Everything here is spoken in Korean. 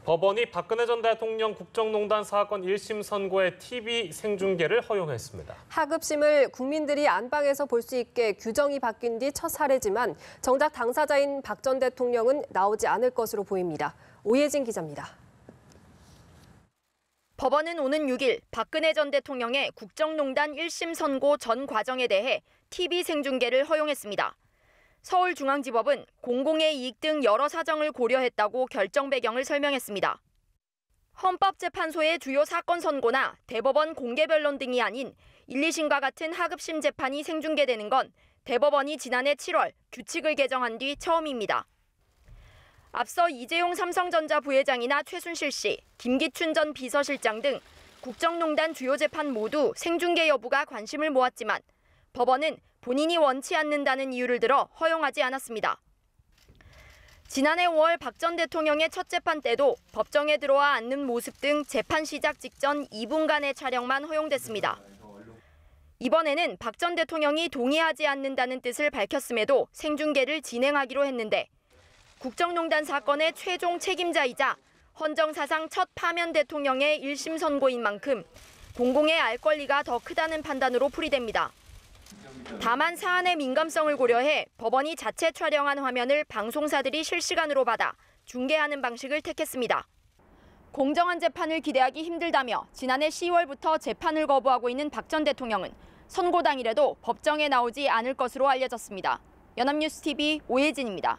법원이 박근혜 전 대통령 국정농단 사건 1심 선고의 TV 생중계를 허용했습니다. 하급심을 국민들이 안방에서 볼 수 있게 규정이 바뀐 뒤 첫 사례지만 정작 당사자인 박 전 대통령은 나오지 않을 것으로 보입니다. 오예진 기자입니다. 법원은 오는 6일 박근혜 전 대통령의 국정농단 1심 선고 전 과정에 대해 TV 생중계를 허용했습니다. 서울중앙지법은 공공의 이익 등 여러 사정을 고려했다고 결정 배경을 설명했습니다. 헌법재판소의 주요 사건 선고나 대법원 공개 변론 등이 아닌 1, 2심과 같은 하급심 재판이 생중계되는 건 대법원이 지난해 7월 규칙을 개정한 뒤 처음입니다. 앞서 이재용 삼성전자 부회장이나 최순실 씨, 김기춘 전 비서실장 등 국정농단 주요 재판 모두 생중계 여부가 관심을 모았지만 법원은 본인이 원치 않는다는 이유를 들어 허용하지 않았습니다. 지난해 5월 박 전 대통령의 첫 재판 때도 법정에 들어와 앉는 모습 등 재판 시작 직전 2분간의 촬영만 허용됐습니다. 이번에는 박 전 대통령이 동의하지 않는다는 뜻을 밝혔음에도 생중계를 진행하기로 했는데 국정농단 사건의 최종 책임자이자 헌정사상 첫 파면 대통령의 1심 선고인 만큼 공공의 알 권리가 더 크다는 판단으로 풀이됩니다. 다만 사안의 민감성을 고려해 법원이 자체 촬영한 화면을 방송사들이 실시간으로 받아 중계하는 방식을 택했습니다. 공정한 재판을 기대하기 힘들다며 지난해 10월부터 재판을 거부하고 있는 박 전 대통령은 선고 당일에도 법정에 나오지 않을 것으로 알려졌습니다. 연합뉴스TV 오예진입니다.